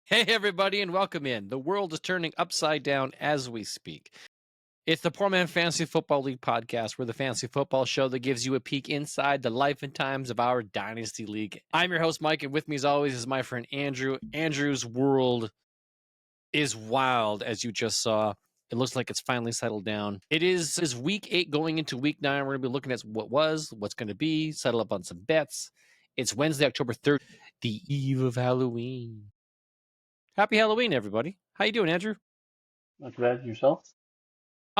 Hey, everybody, and welcome in. The world is turning upside down as we speak. It's the Poor Man Fantasy Football League podcast. We're the fantasy football show that gives you a peek inside the life and times of our Dynasty League. I'm your host, Mike, and with me, as always, is my friend Andrew. Andrew's world is wild, as you just saw. It looks like it's finally settled down. It is week 8 going into week 9. We're going to be looking at what was, what's going to be, settle up on some bets. It's Wednesday, October 3rd, the eve of Halloween. Happy Halloween, everybody. How you doing, Andrew? Not bad. Yourself?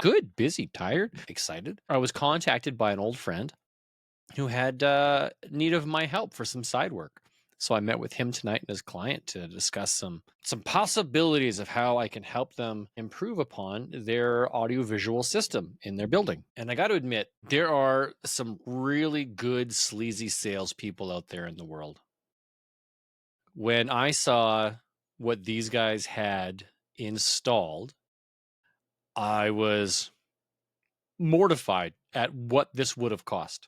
Good, busy, tired, excited. I was contacted by an old friend who had need of my help for some side work. So I met with him tonight and his client to discuss some possibilities of how I can help them improve upon their audiovisual system in their building. And I got to admit, there are some really good sleazy salespeople out there in the world. When I saw what these guys had installed, I was mortified at what this would have cost.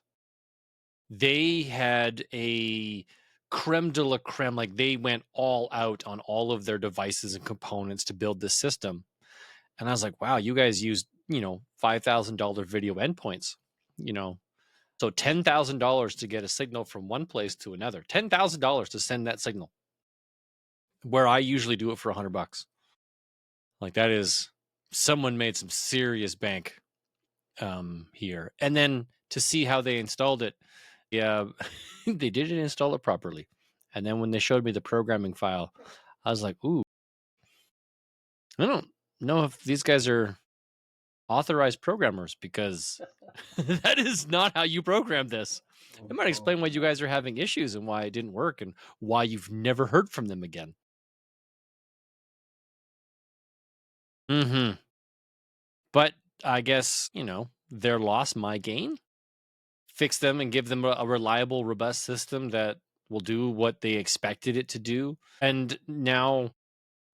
They had a creme de la creme, like they went all out on all of their devices and components to build this system. And I was like, wow, you guys used, $5,000 video endpoints, so $10,000 to get a signal from one place to another, $10,000 to send that signal, where I usually do it for $100. Like that is, someone made some serious bank here. And then to see how they installed it, yeah, they didn't install it properly. And then when they showed me the programming file, I was like, ooh, I don't know if these guys are authorized programmers, because that is not how you program this. It might explain why you guys are having issues and why it didn't work and why you've never heard from them again. But I guess, their loss, my gain. Fix them and give them a reliable, robust system that will do what they expected it to do. And now,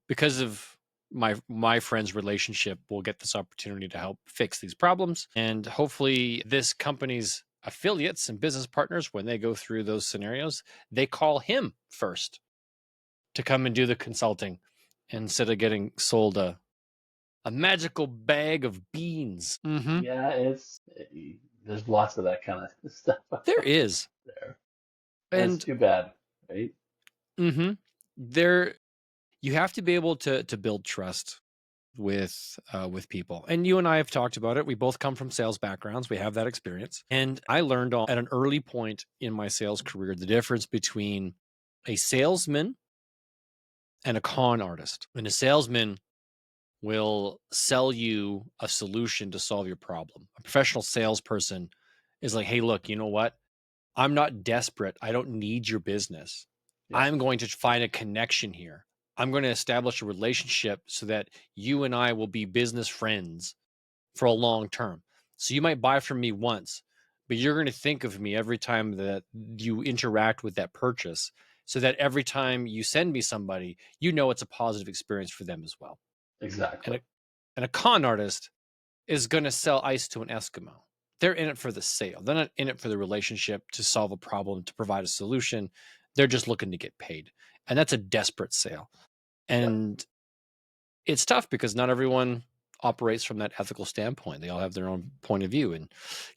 because of my friend's relationship, we'll get this opportunity to help fix these problems. And hopefully this company's affiliates and business partners, when they go through those scenarios, they call him first to come and do the consulting instead of getting sold a magical bag of beans. Yeah, there's lots of that kind of stuff There is. there. And it's And too bad, right? there, you have to be able to build trust with people. And you and I have talked about it. We both come from sales backgrounds. We have that experience. And I learned at an early point in my sales career the difference between a salesman and a con artist. And a salesman will sell you a solution to solve your problem. A professional salesperson is like, hey, look, you know what? I'm not desperate. I don't need your business. Yeah, I'm going to find a connection here. I'm going to establish a relationship so that you and I will be business friends for a long term. So you might buy from me once, but you're going to think of me every time that you interact with that purchase, so that every time you send me somebody, it's a positive experience for them as well. exactly. And a con artist is going to sell ice to an Eskimo. They're in it for the sale. They're not in it for the relationship, to solve a problem, to provide a solution. They're just looking to get paid. And that's a desperate sale. And it's tough because not everyone operates from that ethical standpoint. They all have their own point of view. In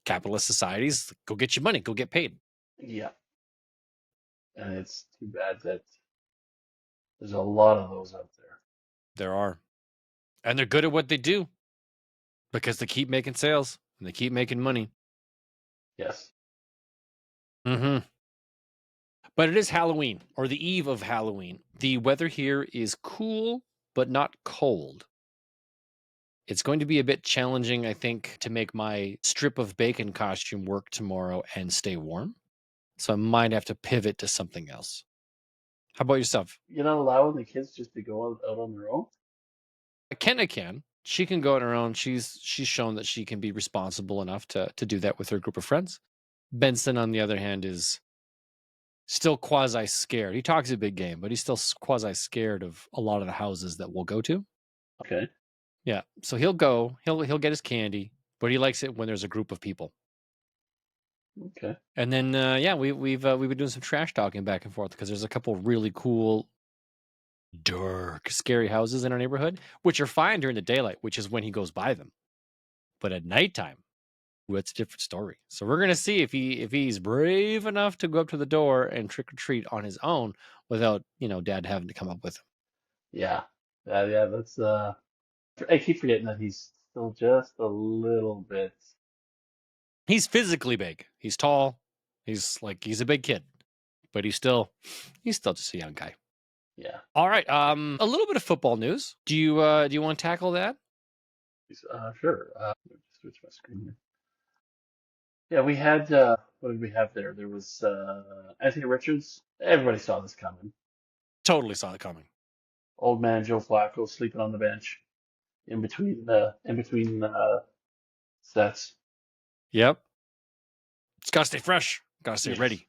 capitalist societies, go get your money, go get paid. Yeah, and it's too bad that there's a lot of those out there. There are. And they're good at what they do because they keep making sales and they keep making money. Yes. But it is Halloween, or the eve of Halloween. The weather here is cool, but not cold. It's going to be a bit challenging, I think, to make my strip of bacon costume work tomorrow and stay warm. So I might have to pivot to something else. How about yourself? You're not allowing the kids just to go out on their own? Kenna can. She can go on her own. She's shown that she can be responsible enough to do that with her group of friends. Benson, on the other hand, is still quasi scared. He talks a big game, but he's still quasi scared of a lot of the houses that we'll go to. Okay. Yeah, so he'll go. He'll get his candy, but he likes it when there's a group of people. Okay. And then we've been doing some trash talking back and forth because there's a couple really cool dark, scary houses in our neighborhood, which are fine during the daylight, which is when he goes by them. But at nighttime, that's a different story. So we're gonna see if he's brave enough to go up to the door and trick or treat on his own without Dad having to come up with him. Yeah. Yeah, that's I keep forgetting that he's still just a little bit. He's physically big. He's tall. He's a big kid, but he's still just a young guy. Yeah. All right. A little bit of football news. Do you want to tackle that? Sure. Let me just switch my screen here. Yeah, we had what did we have there? There was Anthony Richards. Everybody saw this coming. Totally saw it coming. Old man Joe Flacco sleeping on the bench in between sets. Yep. It's gotta stay fresh. Gotta stay Yes. ready.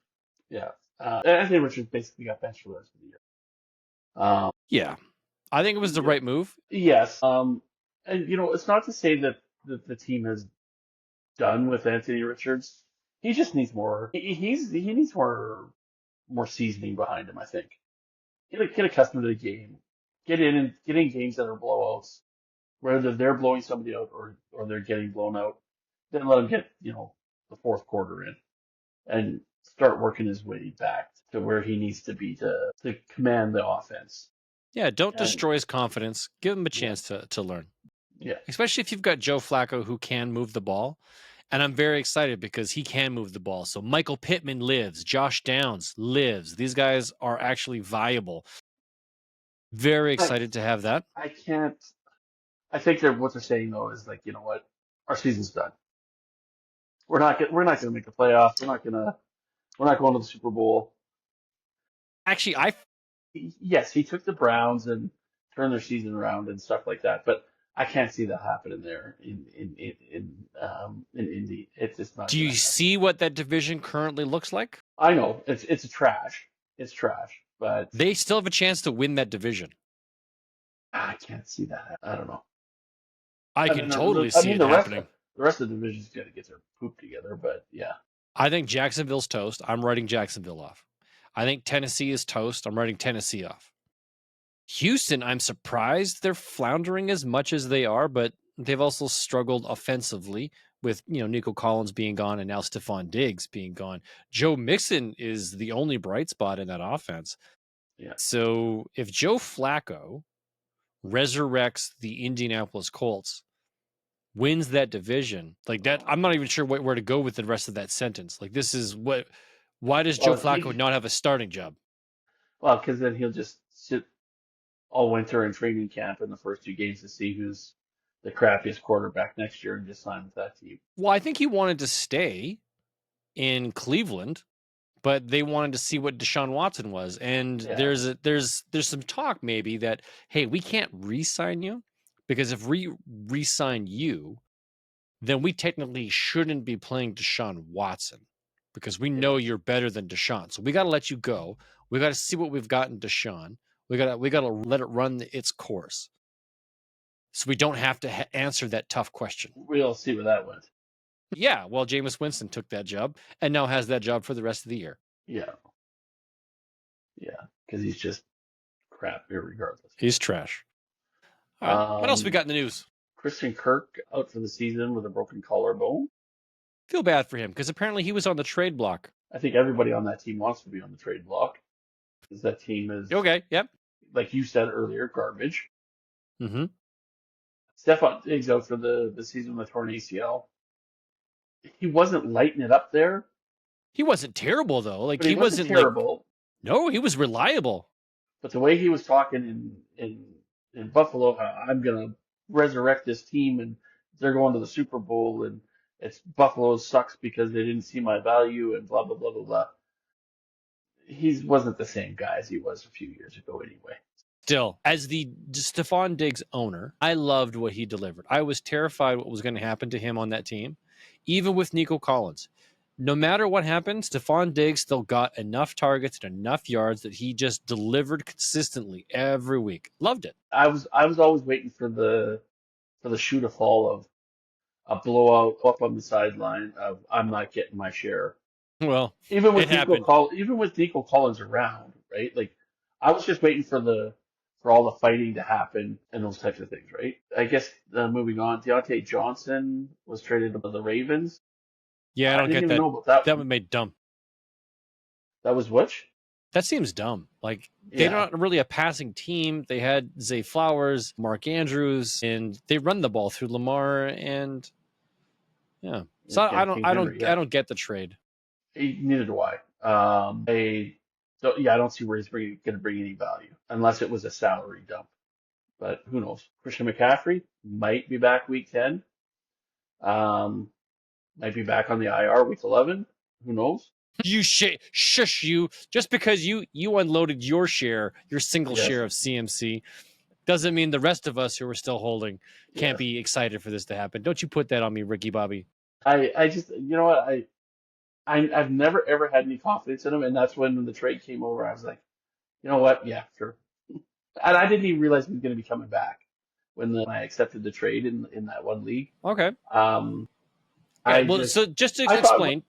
Yeah. Anthony Richards basically got benched for the rest of the year. Yeah. I think it was the Yeah. right move. Yes. And it's not to say that the team is done with Anthony Richards. He just needs more. He needs more seasoning behind him. I think. Get accustomed to the game. Get in games that are blowouts, whether they're blowing somebody out or they're getting blown out. Then let him get the fourth quarter in and start working his way back to where he needs to be to command the offense. Yeah, don't And destroy his confidence. Give him a yeah, chance to learn. yeah. Especially if you've got Joe Flacco who can move the ball. And I'm very excited because he can move the ball. So Michael Pittman lives, Josh Downs lives. These guys are actually viable. Very I excited to have that. I can't. I think that what they're saying though is like, you know what, our season's done. We're not gonna make the playoffs. We're not going to the Super Bowl. Actually, I Yes, he took the Browns and turned their season around and stuff like that, but I can't see that happening there in Indy. It's just not do gonna you happen. see what that division currently looks like? I know it's a trash. It's trash, but They still have a chance to win that division. I can't see that. I don't know. I I can mean, totally see it the rest of happening. the rest of the division's got to get their poop together, but yeah, I think Jacksonville's toast. I'm writing Jacksonville off. I think Tennessee is toast. I'm writing Tennessee off. Houston, I'm surprised they're floundering as much as they are, but they've also struggled offensively with Nico Collins being gone and now Stephon Diggs being gone. Joe Mixon is the only bright spot in that offense. yeah. So if Joe Flacco resurrects the Indianapolis Colts, wins that division, like that, I'm not even sure where to go with the rest of that sentence. Like this is what. Why does Joe Well, Flacco not have a starting job? because then he'll just sit all winter in training camp in the first two games to see who's the crappiest quarterback next year and just sign with that team. Well, I think he wanted to stay in Cleveland, but they wanted to see what Deshaun Watson was. And Yeah, there's some talk maybe that, hey, we can't re-sign you because if we re-sign you, then we technically shouldn't be playing Deshaun Watson because we yeah. know you're better than Deshaun. So we got to let you go. We got to see what we've got in Deshaun. We got to let it run its course. So we don't have to answer that tough question. We'll see where that went. Yeah, well, Jameis Winston took that job and now has that job for the rest of the year. Yeah, yeah, because he's just crap regardless. He's trash. All right. What else we got in the news? Christian Kirk out for the season with a broken collarbone. Feel bad for him because apparently he was on the trade block. I think everybody on that team wants to be on the trade block because that team is, Okay. Yep. like you said earlier, garbage. Mm-hmm. Stephon Diggs out for the season with a torn ACL. He wasn't lighting it up there, He wasn't terrible though. Like but he he wasn't wasn't like terrible. no, he was reliable. But the way he was talking in Buffalo, how I'm gonna resurrect this team and they're going to the Super Bowl and it's Buffalo sucks because they didn't see my value and blah blah blah blah blah. He wasn't the same guy as he was a few years ago anyway. Still, as the Stephon Diggs owner, I loved what he delivered. I was terrified what was going to happen to him on that team, even with Nico Collins. No matter what happened, Stephon Diggs still got enough targets and enough yards that he just delivered consistently every week. Loved it. I was always waiting for the shoe to fall of a blowout up on the sideline of I'm not getting my share. Well, Even it with happened. Nico Collins around, right? Like I was just waiting for for all the fighting to happen and those types of things, right? I guess moving on, Deontay Johnson was traded to the Ravens. Yeah, I I don't didn't get even that. know about that That one. would make dumb. That was which? That seems dumb. Like they're Yeah, not really a passing team. They had Zay Flowers, Mark Andrews, and they run the ball through Lamar. And yeah, so yeah, King Henry. I Yeah, don't get the trade. neither do I. I don't see where he's going to bring any value unless it was a salary dump. But who knows? Christian McCaffrey might be back week 10. Um, might be back on the IR week 11. Who knows? You shush you. Just because you unloaded your single Yes, share of CMC doesn't mean the rest of us who are still holding can't yes. be excited for this to happen. Don't you put that on me, Ricky Bobby. I just, you know what? I've never ever had any confidence in him, and that's when the trade came over. I was like, you know what? Yeah, sure. And I didn't even realize he was going to be coming back when I accepted the trade in that one league. Okay. Um, Okay. I Well, just so just to I thought explain,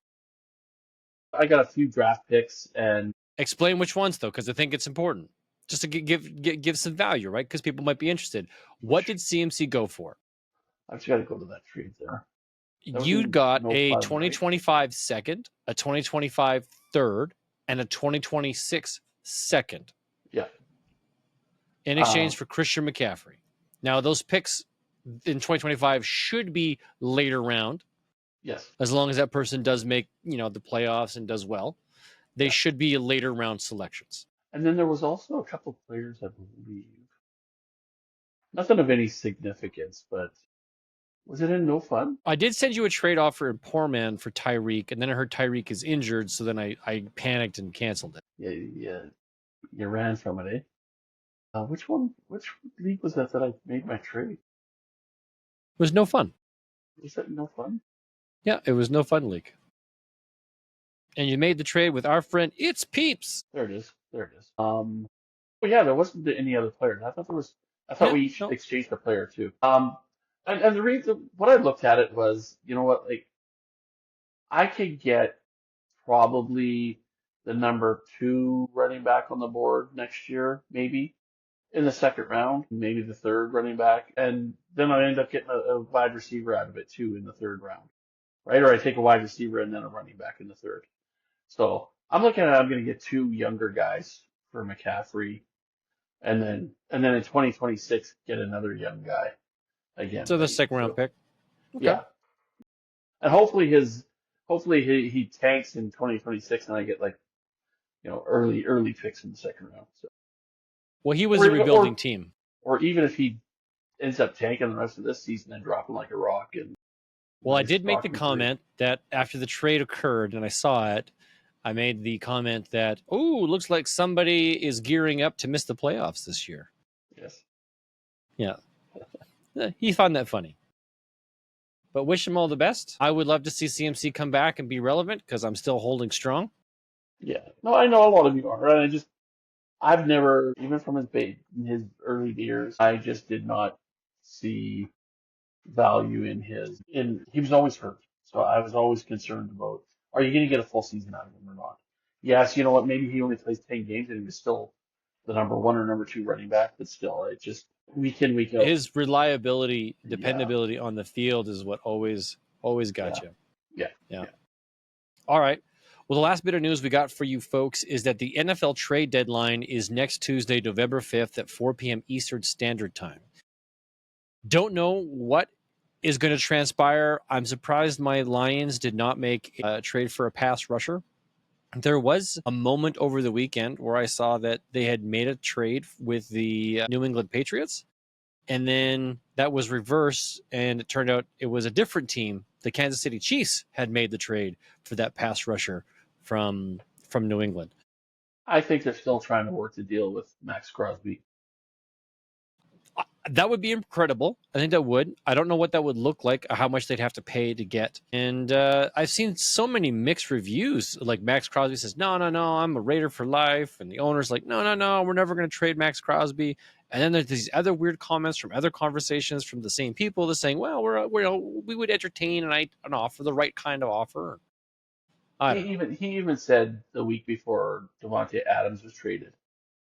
I got a few draft picks, and explain which ones though, because I think it's important. Just to give some value, right? Because people might be interested. What which did CMC go for? I've just got to go to that trade there. That was You in got no a fun, right? 2025 second, a 2025 third, and a 2026 second Yeah. in Uh, exchange for Christian McCaffrey. Now, those picks in 2025 should be later round, yes. as long as that person does make the playoffs and does well. They Yeah. should be later round selections. And then there was also a couple players, I believe. Nothing of any significance, but was it in no fun? I did send you a trade offer in Poor Man for Tyreek, and then I heard Tyreek is injured, so then I panicked and canceled it. Yeah, yeah. You ran from it, eh? Which one? Which league was that I made my trade? It was no fun. Was that no fun? Yeah, it was no fun league. And you made the trade with our friend It's Peeps. There it is. There it is. Well, yeah, there wasn't any other players. I thought there was. I thought Yeah, we each no. exchanged a player too. And the reason what I looked at it was, you know what, like I could get probably the number two running back on the board next year, maybe in the second round, maybe the third running back, and then I end up getting a wide receiver out of it too in the third round, right? Or I take a wide receiver and then a running back in the third. So I'm looking at I'm going to get two younger guys for McCaffrey, and then in 2026 get another young guy again, So the right? second round So pick. Okay. yeah, and hopefully he tanks in 2026, and I get like early picks in the second round. So Well, he was or a even rebuilding team. or even if he ends up tanking the rest of this season and dropping like a rock and Well, I just did make the walk me through. comment that after the trade occurred and I saw it, I made the comment that, oh, looks like somebody is gearing up to miss the playoffs this year. Yes. Yeah. He found that funny. But wish him all the best. I would love to see CMC come back and be relevant because I'm still holding strong. Yeah. No, I know a lot of you are. And I've never, even from his early years, I just did not see value he was always hurt. So I was always concerned about, are you going to get a full season out of him or not? Yes, you know what? Maybe he only plays 10 games and he was still the number one or number two running back, but still, it just week in, week out. His reliability, Yeah. dependability on the field is what always got Yeah. you. Yeah. Yeah. Yeah. All right. Well, the last bit of news we got for you folks is that the NFL trade deadline is next Tuesday, November 5th at 4 p.m. Eastern Standard Time. Don't know what is going to transpire. I'm surprised my Lions did not make a trade for a pass rusher. There was a moment over the weekend where I saw that they had made a trade with the New England Patriots, and then that was reversed, and it turned out it was a different team. The Kansas City Chiefs had made the trade for that pass rusher from New England. I think they're still trying to work the deal with Max Crosby. That would be incredible. I think that would. I don't know what that would look like, how much they'd have to pay to get. And I've seen so many mixed reviews. Like Max Crosby says, no, no, no, I'm a Raider for life. And the owner's like, no, no, no, we're never going to trade Max Crosby. And then there's these other weird comments from other conversations from the same people that's saying, well, we would entertain an offer, the right kind of offer. I don't know. He even said the week before Devontae Adams was traded,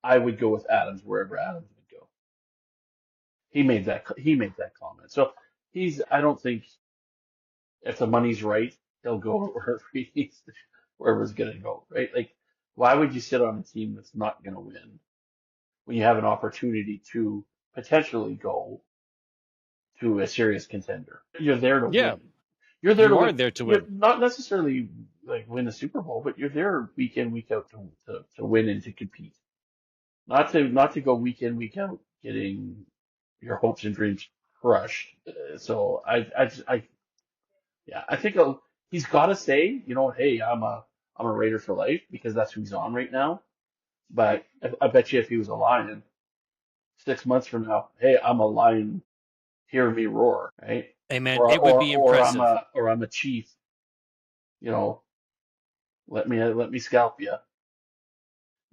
I would go with Adams wherever Adams would he made that comment. So I don't think if the money's right, he'll go wherever he needs to, wherever it's gonna go, right? Like, why would you sit on a team that's not gonna win when you have an opportunity to potentially go to a serious contender? You're there to Yeah, win. You're there to you are win. there to You're win. not necessarily like win the Super Bowl, but you're there week in, week out to win and to compete. Not to go week in, week out getting your hopes and dreams crushed. So yeah, I think he's got to say, hey, I'm a Raider for life because that's who he's on right now. But I bet you if he was a Lion, 6 months from now, hey, I'm a Lion, hear me roar, right? Hey man, Or it would or be or I'm impressive. a chief, you know, let me scalp you,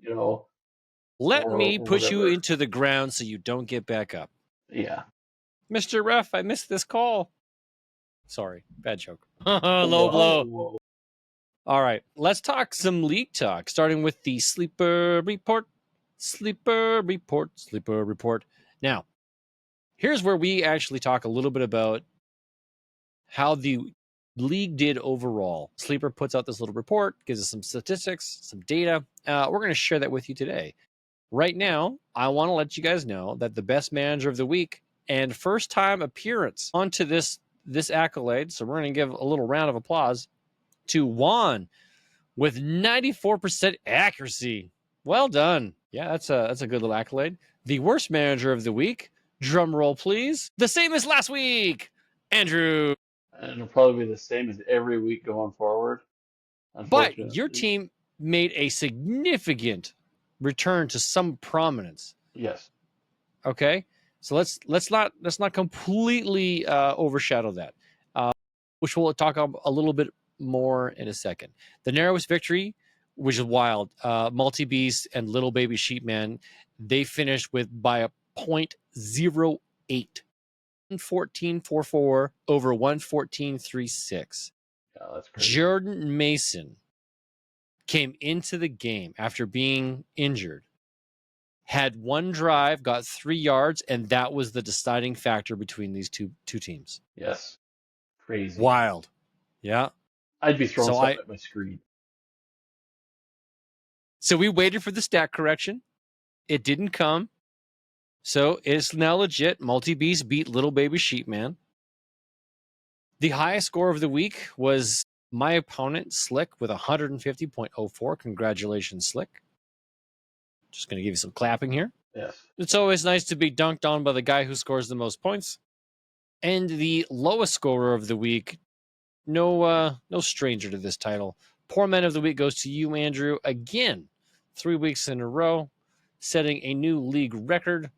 you know, Let me or push you whatever. into the ground so you don't get back up. Yeah. Mr. Ref, I missed this call. Sorry, bad joke. Low blow. Whoa. All right, let's talk some league talk, starting with the sleeper report. Sleeper report. Sleeper report. Now, here's where we actually talk a little bit about how the league did overall. Sleeper puts out this little report, gives us some statistics, some data. We're going to share that with you today. Right now, I want to let you guys know that the best manager of the week and first time appearance onto this accolade. So we're going to give a little round of applause to Juan with 94% accuracy. Well done. Yeah, that's a good little accolade. The worst manager of the week, drum roll please. The same as last week, Andrew. And it'll probably be the same as every week going forward, But your unfortunately. team made a significant return to some prominence. Yes. Okay, so let's not completely overshadow that, uh, which we'll talk a little bit more in a second. The narrowest victory, which is wild, multi beast and little baby sheepman, they finished with by a 0.08. 114.44 over 114.36. Yeah, that's crazy. Jordan Mason came into the game after being injured, had one drive, got 3 yards, and that was the deciding factor between these two teams. Yes. Crazy. Wild. Yeah. I'd be throwing So something I at my screen. so we waited for the stat correction. It didn't come. So it's now legit. Multi Beast beat Little Baby Sheepman. The highest score of the week was my opponent, Slick, with 150.04. Congratulations, Slick. Just going to give you some clapping here. Yes. It's always nice to be dunked on by the guy who scores the most points. And the lowest scorer of the week, no stranger to this title. Poor Man of the Week goes to you, Andrew, again, 3 weeks in a row, setting a new league record.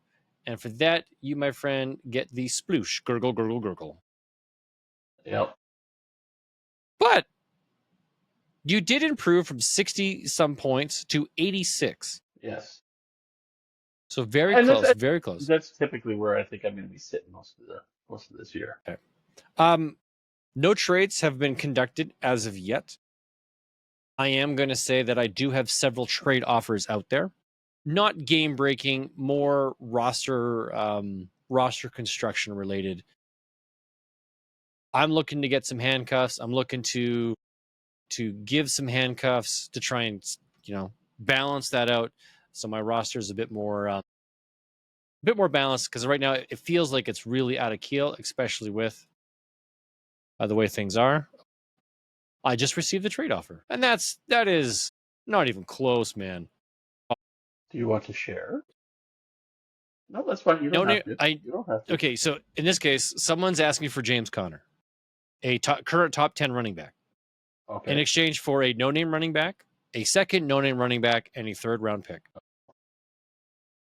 And for that, you, my friend, get the sploosh, gurgle, gurgle, gurgle. Yep. But you did improve from 60 some points to 86. Yes. So very And close, very close. that's typically where I think I'm going to be sitting most of this year. Okay. Um, no trades have been conducted as of yet. I am going to say that I do have several trade offers out there. Not game breaking, more roster construction related. I'm looking to get some handcuffs. I'm looking to give some handcuffs to try and balance that out, so my roster is a bit more balanced. Because right now it feels like it's really out of keel, especially with the way things are. I just received a trade offer, and that is not even close, man. Do you want to share? No, that's fine. You No, don't have to. I You don't have to. okay. So in this case, someone's asking for James Conner, a current top 10 running back, in Okay. exchange for a no-name running back, a second no-name running back, and a third-round pick.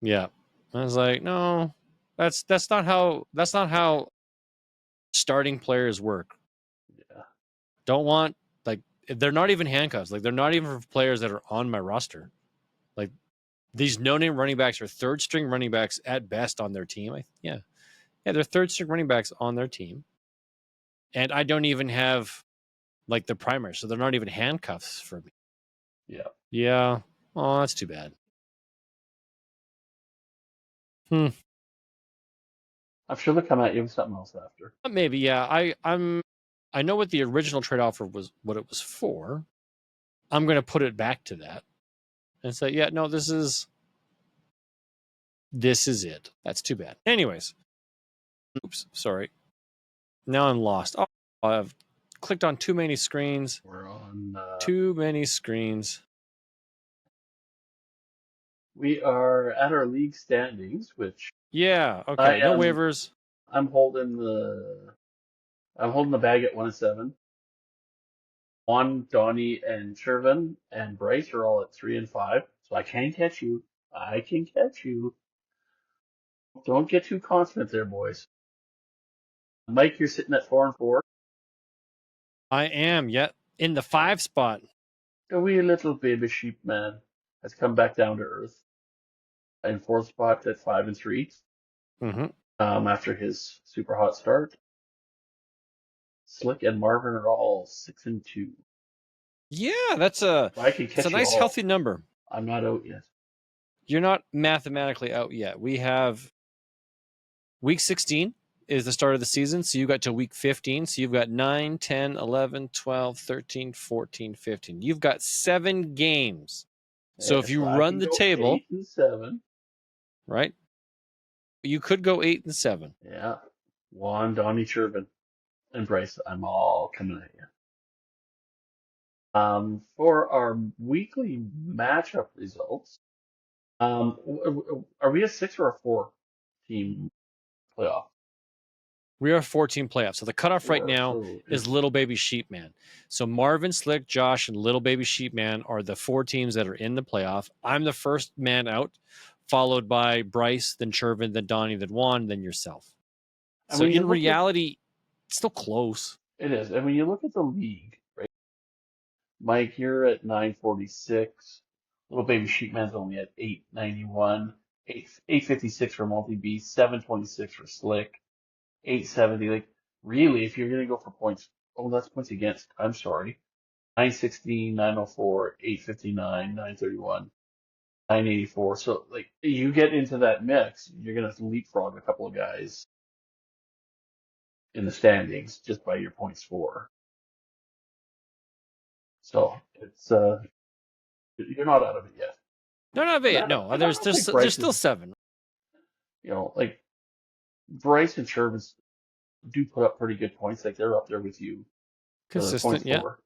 Yeah, I was like, no, that's not how starting players work. Yeah. Don't want, like, they're not even handcuffs. Like, they're not even for players that are on my roster. Like, these no-name running backs are third-string running backs at best on their team. Yeah, they're third-string running backs on their team, and I don't even have like the primary, so they're not even handcuffs for me. Yeah. Yeah. Oh, that's too bad. Hmm. I'm sure they'll come at you with something else after. Maybe, yeah. I know what the original trade offer was, what it was for. I'm going to put it back to that and say, yeah, no, this is it. That's too bad. Anyways, oops, sorry. Now I'm lost. Oh, I've clicked on too many screens. We're on. Too many screens. We are at our league standings, which Yeah. I Okay. No am. waivers. I'm holding the. I'm holding the bag at 1-7. Juan, Donnie, and Shervin and Bryce are all at 3-5. So I can catch you. I can catch you. Don't get too confident there, boys. Mike, you're sitting at 4-4. I am yet in the 5 spot. The wee little baby sheep man has come back down to earth in fourth spot at 5-3. Mm-hmm. After his super hot start. Slick and Marvin are all 6-2. Yeah, that's a So I can it's a catch you nice all. healthy number. I'm not out yet. You're not mathematically out yet. We have week 16 is the start of the season, so you got to week 15, so you've got 9, 10, 11, 12, 13, 14, 15. You've got 7 games. So Yeah, if you so I run can the go table, 8-7. right? You could go 8 and 7. Yeah. Juan, Donnie, Shervin, and Bryce, I'm all coming at you. For our weekly matchup results, are we a 6 or a 4 team playoff? We are a 14 playoff. So the cutoff right 4. now So is Little Baby Sheepman. So Marvin, Slick, Josh, and Little Baby Sheepman are the 4 teams that are in the playoff. I'm the first man out, followed by Bryce, then Chervin, then Donnie, then Juan, then yourself. and So when you in look at reality, it's still close. it is, and when you look at the league, right? Mike, you're at 946. Little Baby Sheepman's only at 891. 856 for Multi B, 726 for Slick, 870. Like, really, if you're going to go for points, oh, that's points against. I'm sorry. 916, 904, 859, 931, 984. So, like, you get into that mix, you're going to leapfrog a couple of guys in the standings just by your points for. So, you're not out of it yet. No, not yet. And No, I there's don't think there's Bryce still is, 7. like, Bryce and Shervin do put up pretty good points. Like, they're up there with you for the points Consistent, yeah. for.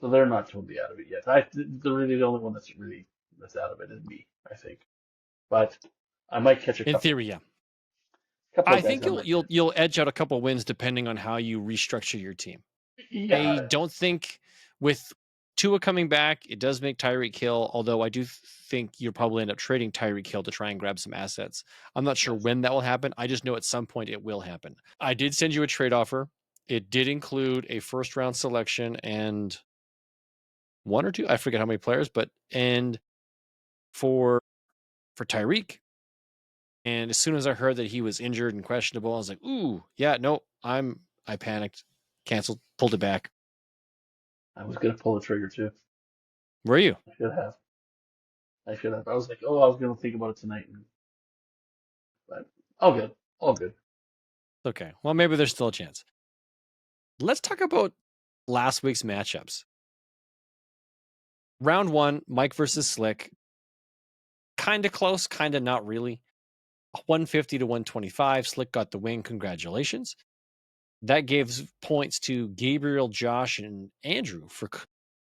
So they're not totally out of it yet. They're really the only one that's out of it is me, I think. But I might catch a In couple theory, yeah. couple I of guys think on you'll my you'll bench. you'll edge out a couple wins depending on how you restructure your team. I Yeah, don't think with Tua coming back, it does make Tyreek Hill, although I do think you'll probably end up trading Tyreek Hill to try and grab some assets. I'm not sure yes. when that will happen. I just know at some point it will happen. I did send you a trade offer. It did include a first round selection and 1 or 2, I forget how many players, but and for Tyreek. And as soon as I heard that he was injured and questionable, I was like, "Ooh, yeah, no, I panicked, canceled, pulled it back." I was gonna pull the trigger too. Were you? I should have. I should have. I was like, oh, I was gonna think about it tonight, but all good, all good. Okay. Well, maybe there's still a chance. Let's talk about last week's matchups. Round 1, Mike versus Slick. Kind of close, kind of not really. 150 to 125. Slick got the win. Congratulations. That gives points to Gabriel, Josh, and Andrew for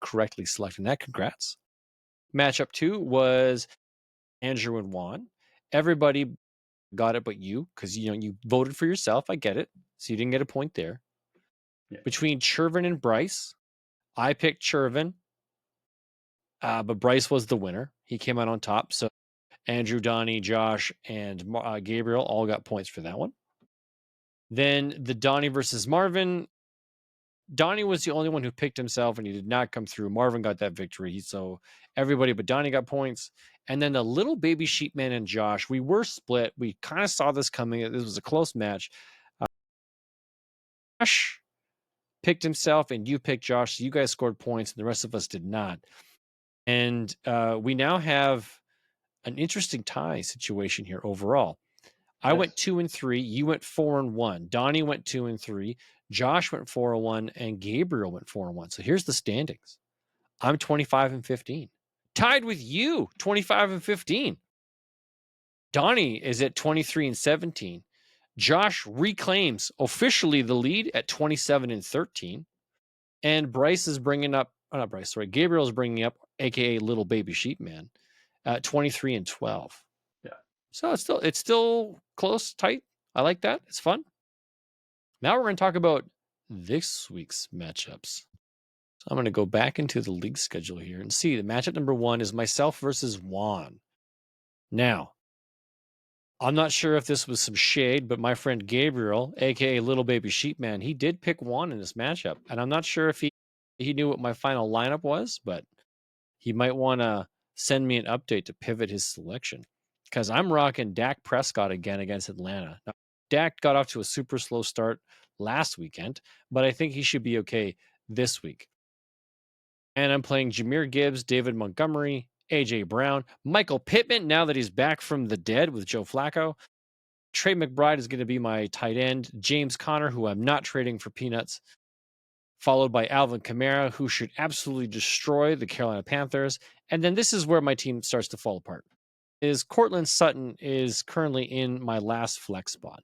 correctly selecting that. Congrats. Matchup 2 was Andrew and Juan. Everybody got it but you, because you voted for yourself. I get it. So you didn't get a point there. Yeah, Between Chervin and Bryce, I picked Chervin, but Bryce was the winner. He came out on top. So Andrew, Donnie, Josh, and Gabriel all got points for that one. Then the Donnie versus Marvin. Donnie was the only one who picked himself, and he did not come through. Marvin got that victory. So everybody but Donnie got points. And then the little baby sheepman and Josh, we were split. We kind of saw this coming. This was a close match. Josh picked himself, and you picked Josh. So you guys scored points, and the rest of us did not. And we now have an interesting tie situation here overall. I went Yes. 2-3. You went 4-1. Donnie went 2-3. Josh went 4-1, and Gabriel went 4-1. So here's the standings. I'm 25-15, tied with you, 25-15. Donnie is at 23-17. Josh reclaims officially the lead at 27-13. And Bryce is bringing up, not Bryce, sorry, Gabriel is bringing up, aka Little Baby Sheep Man, at 23-12. Yeah. So it's still close, tight. I like that. It's fun. Now we're going to talk about this week's matchups. So I'm going to go back into the league schedule here and see the matchup number 1 is myself versus Juan. Now, I'm not sure if this was some shade, but my friend Gabriel, aka Little Baby Sheep Man, he did pick Juan in this matchup, and I'm not sure if he knew what my final lineup was, but he might want to send me an update to pivot his selection because I'm rocking Dak Prescott again against Atlanta. Now, Dak got off to a super slow start last weekend, but I think he should be okay this week. And I'm playing Jahmyr Gibbs, David Montgomery, AJ Brown, Michael Pittman, now that he's back from the dead with Joe Flacco. Trey McBride is going to be my tight end. James Conner, who I'm not trading for peanuts, followed by Alvin Kamara, who should absolutely destroy the Carolina Panthers. And then this is where my team starts to fall apart. Is Cortland Sutton is currently in my last flex spot.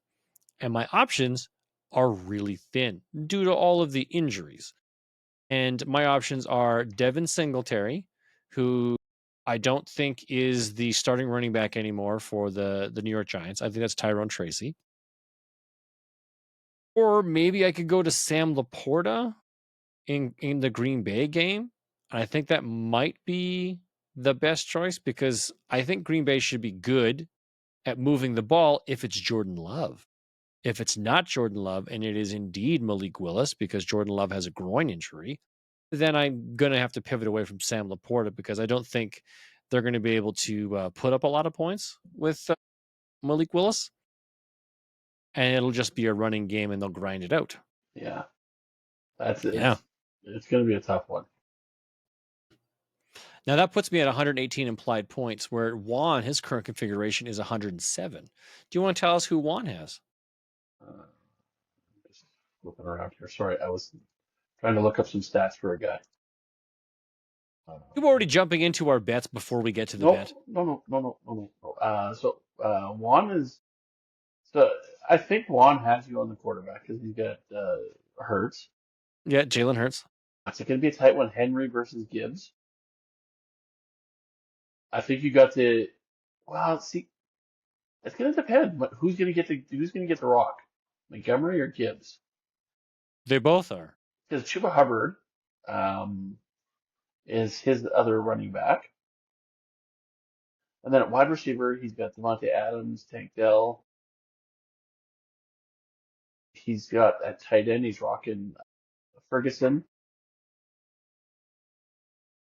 And my options are really thin due to all of the injuries. And my options are Devin Singletary, who I don't think is the starting running back anymore for the New York Giants. I think that's Tyrone Tracy. Or maybe I could go to Sam Laporta in the Green Bay game. I think that might be the best choice because I think Green Bay should be good at moving the ball if it's Jordan Love. If it's not Jordan Love and it is indeed Malik Willis because Jordan Love has a groin injury, then I'm going to have to pivot away from Sam Laporta because I don't think they're going to be able to put up a lot of points with Malik Willis. And it'll just be a running game and they'll grind it out. Yeah. That's it. Yeah. It's going to be a tough one. Now that puts me at 118 implied points, where Juan, his current configuration is 107. Do you want to tell us who Juan has? Uh, just looking around here. Sorry, I was trying to look up some stats for a guy. You're already jumping into our bets before we get to the bet. No. Juan is so. I think Juan has you on the quarterback because he's got Hurts. Yeah, Jalen Hurts. It's going to be a tight one. Henry versus Gibbs. I think you got the. Well, see, it's going to depend. Who's going to get the rock, Montgomery or Gibbs? They both are. Because Chuba Hubbard um, is his other running back, and then at wide receiver he's got Devontae Adams, Tank Dell. He's got at tight end he's rocking Ferguson,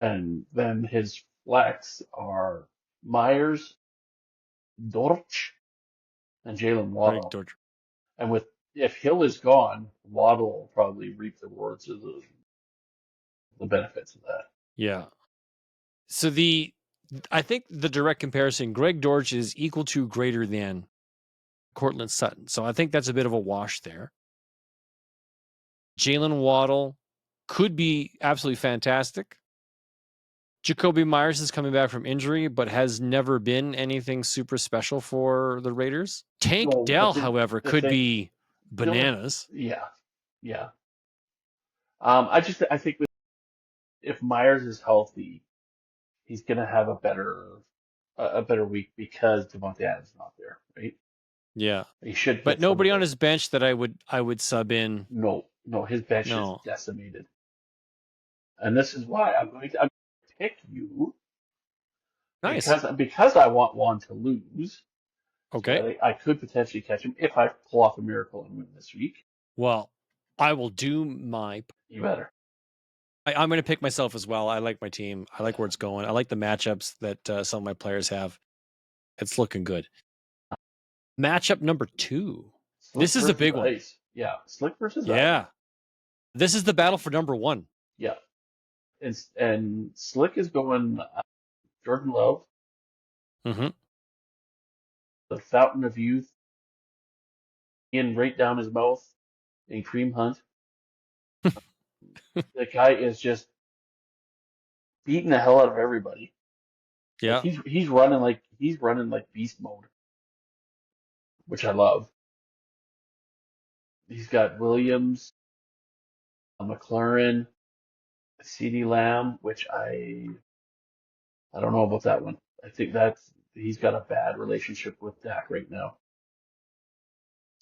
and then his flex are Myers, Dortch, and Jalen Greg Waddle. George. And with if Hill is gone, Waddle will probably reap the rewards of the benefits of that. Yeah. So I think the direct comparison, Greg Dortch is equal to greater than Cortland Sutton. So I think that's a bit of a wash there. Jalen Waddle could be absolutely fantastic. Jacoby Myers is coming back from injury, but has never been anything super special for the Raiders. Tank Well, Dell, but however, the could thing, be bananas. yeah. I think if Myers is healthy, he's gonna have a better week because Devontae Adams is not there, right? Yeah. He should But get some of nobody on the. his bench that I would sub in. No, his bench is No. decimated, and this is why I'm going to pick you Nice. because I want Juan to lose, so Okay. I could potentially catch him if I pull off a miracle and win this week. Well, I will do my. You better. I'm going to pick myself as well. I like my team. I like Yeah. where it's going. I like the matchups that some of my players have. It's looking good. Matchup number 2. Slick This is a versus big one. Ice. Yeah, Slick versus Ice. Yeah. This is the battle for number 1. Yeah, and Slick is going Jordan Love, Mm-hmm. the Fountain of Youth, in right down his mouth in Cream Hunt. The guy is just beating the hell out of everybody. Like Yeah. he's running like beast mode, which I love. He's got Williams, McLaren, CD Lamb, which I don't know about that one. I think that's he's got a bad relationship with Dak right now.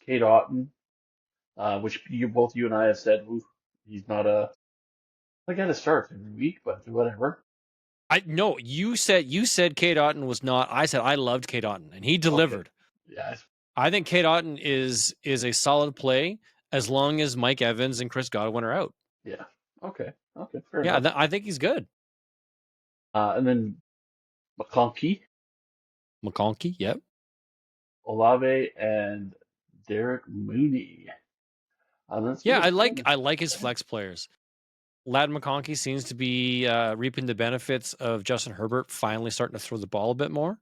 Kate Otten, which you and I have said, ooh, he's not a guy to start every week, but whatever. I no, you said Kate Otten was not. I said I loved Kate Otten, and he Okay, delivered. yeah, I think Kate Otten is a solid play as long as Mike Evans and Chris Godwin are out. yeah, okay, fair Yeah, enough. I think he's good. And then McConkey, McConkey, yep. Olave, and Derek Mooney. That's a Yeah, good I team. like his Okay. flex players. Lad McConkey seems to be reaping the benefits of Justin Herbert finally starting to throw the ball a bit more.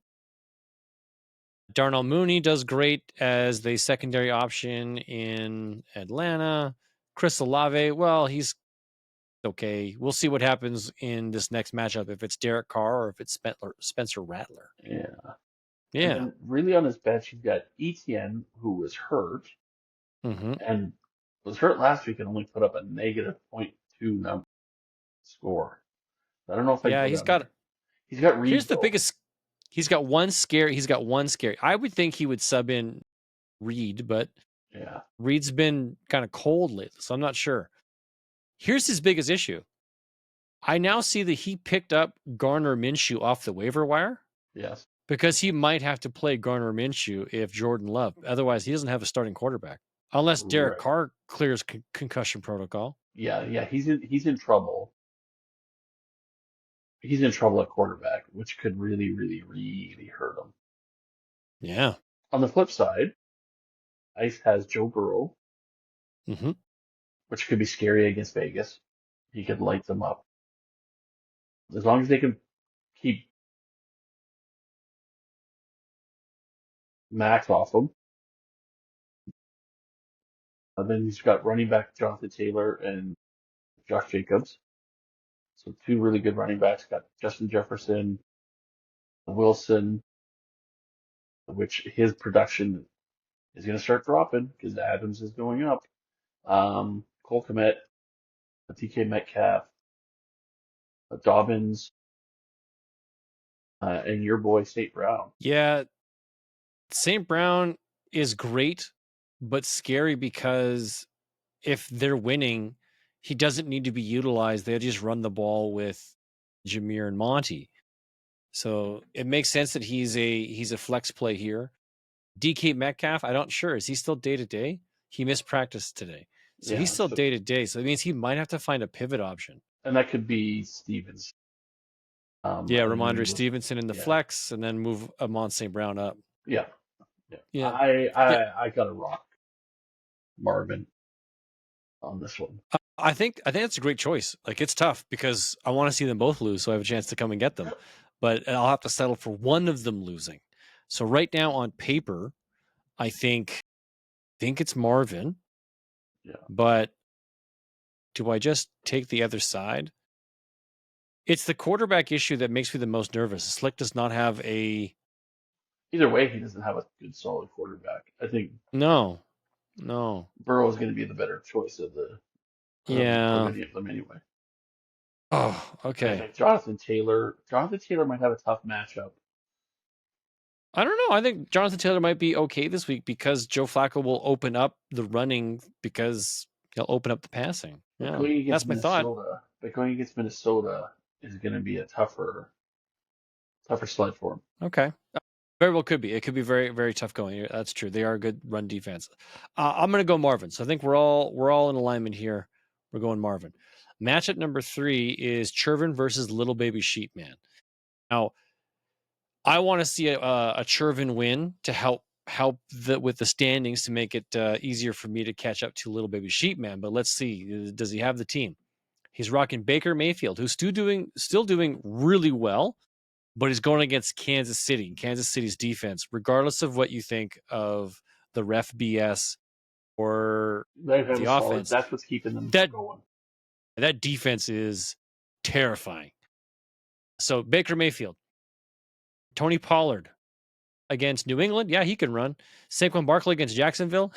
Darnell Mooney does great as the secondary option in Atlanta. Chris Olave, well, he's okay. We'll see what happens in this next matchup if it's Derek Carr or if it's Spencer Rattler. Yeah. And Yeah. then really on his bench, you've got ETN, who was hurt Mm-hmm. and was hurt last week and only put up a negative point 0.2 score. I don't know if I'd Yeah, go he's down got. there. He's got Here's Reed the though. biggest. He's got one scare. He's got one scare. I would think he would sub in Reed, but Yeah. Reed's been kind of cold lately, so I'm not sure. Here's his biggest issue. I now see that he picked up Garner Minshew off the waiver wire Yes. because he might have to play Garner Minshew if Jordan Love. Otherwise, he doesn't have a starting quarterback unless Derek Right. Carr clears concussion protocol. Yeah. He's in trouble. He's in trouble at quarterback, which could really hurt him. Yeah. On the flip side, Ice has Joe Burrow, Mm-hmm. which could be scary against Vegas. He could light them up. As long as they can keep Max off him. And then he's got running back Jonathan Taylor and Josh Jacobs. So two really good running backs. Got Justin Jefferson, Wilson, which his production is going to start dropping because Adams is going up. Cole Kmet, DK Metcalf, Dobbins, and your boy State Brown. Yeah. St. Brown is great, but scary because if they're winning, he doesn't need to be utilized. They just run the ball with Jameer and Monty. So it makes sense that he's a flex play here. DK Metcalf, I don't sure. Is he still day to day? He missed practice today. So he's Yeah, still so day to day. So it means he might have to find a pivot option. and that could be Stevens. Yeah, And then Ramondre maybe Stevenson in the yeah, flex and then move Amon St. Brown up. yeah, yeah. Yeah. I Yeah. I I got to rock Marvin on this one. I think that's a great choice. Like it's tough because I want to see them both lose so I have a chance to come and get them. But I'll have to settle for one of them losing. So right now on paper, I think it's Marvin, Yeah. but do I just take the other side? It's the quarterback issue that makes me the most nervous. Slick does not have a Either way, he doesn't have a good solid quarterback. I think no, no. Burrow is going to be the better choice of Yeah. any of them anyway. Oh, And I okay. think Jonathan Taylor might have a tough matchup. I don't know. I think Jonathan Taylor might be okay this week because Joe Flacco will open up the running because he'll open up the passing. But Yeah, going against that's my thought. Minnesota, but going against Minnesota is going to be a tougher sled for him. Okay. Very well could be. It could be very, very tough going. That's true. They are a good run defense. I'm going to go Marvin. So I think we're all in alignment here. We're going Marvin. Matchup number 3 is Chervin versus Little Baby Sheepman. Now, I want to see a Chervin win to help with the standings to make it easier for me to catch up to Little Baby Sheepman. But let's see, does he have the team? He's rocking Baker Mayfield, who's still doing really well, but he's going against Kansas City. Kansas City's defense, regardless of what you think of the ref BS or They have the a solid. offense. That's what's keeping them That going. that defense is terrifying. So Baker Mayfield, Tony Pollard against New England, yeah, he can run. Saquon Barkley against Jacksonville,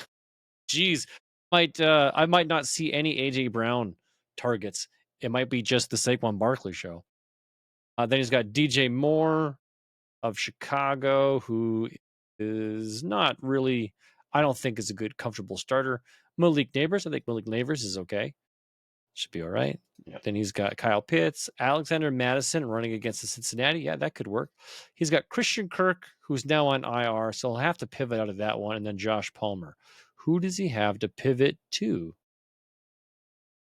geez, I might not see any AJ Brown targets. It might be just the Saquon Barkley show. Then he's got DJ Moore of Chicago, who is not really, I don't think is a good, comfortable starter. Malik Neighbors, I think Malik Neighbors is okay. Should be all right. Yeah. Then he's got Kyle Pitts, Alexander Madison running against the Cincinnati. Yeah, that could work. He's got Christian Kirk, who's now on IR, so he'll have to pivot out of that one. And then Josh Palmer. Who does he have to pivot to?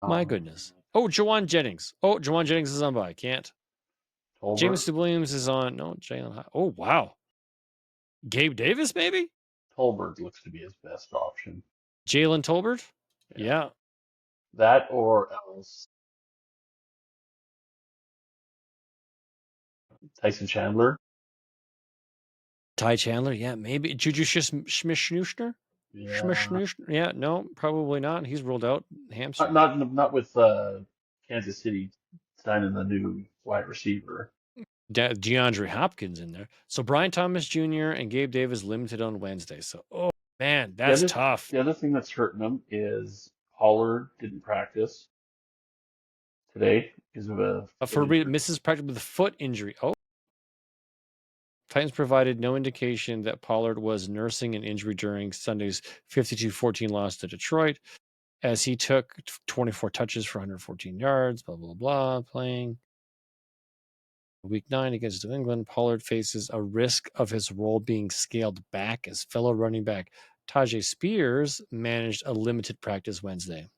My Um, goodness. Oh, Jawan Jennings. Oh, Jawan Jennings is on by. Can't. Tolbert. Jameson Williams is on. No, Jalen. Oh, wow. Gabe Davis, maybe? Tolbert looks to be his best option. Jalen Tolbert? Yeah. Yeah. That or else Tyson Chandler. Ty Chandler? Yeah, maybe. Juju Schmishnushner? Yeah. Schmishnushner? Yeah, no, probably not. He's ruled out. Not Hamstring. not with Kansas City signing the new wide receiver. DeAndre Hopkins in there. So Brian Thomas Jr. and Gabe Davis limited on Wednesday. So, oh, man, The that's other tough. the other thing that's hurting them is Pollard didn't practice today because of a foot injury. Misses practice with a foot injury. Oh, Titans provided no indication that Pollard was nursing an injury during Sunday's 52-14 loss to Detroit, as he took 24 touches for 114 yards, blah, blah, blah, playing. Week 9 against New England, Pollard faces a risk of his role being scaled back as fellow running back Tajay Spears managed a limited practice Wednesday.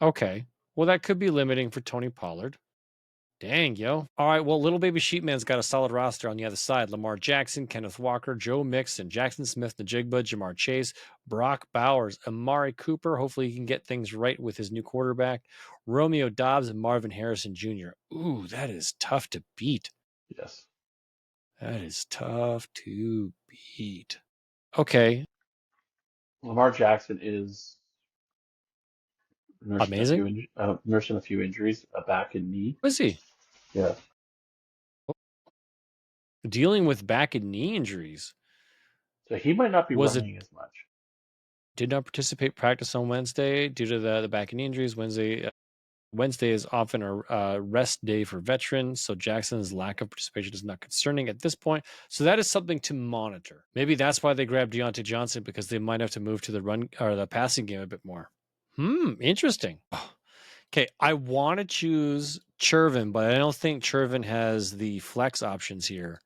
Okay. Well, that could be limiting for Tony Pollard. Dang, yo. All right. Well, Little Baby Sheepman's got a solid roster on the other side. Lamar Jackson, Kenneth Walker, Joe Mixon, Jackson Smith, Najigba, Jamar Chase, Brock Bowers, Amari Cooper. Hopefully, he can get things right with his new quarterback. Romeo Dobbs and Marvin Harrison Jr. Ooh, that is tough to beat. Yes. That is tough to beat. Okay. Lamar Jackson is Amazing. nursing a few injuries, a back and knee. Was he Yeah. dealing with back and knee injuries? So he might not be Was it running as much. did not participate practice on Wednesday due to the back and knee injuries? Wednesday is often a rest day for veterans, so Jackson's lack of participation is not concerning at this point. So that is something to monitor. Maybe that's why they grabbed Deontay Johnson, because they might have to move to the run or the passing game a bit more. Interesting. Okay, I want to choose Chervin, but I don't think Chervin has the flex options here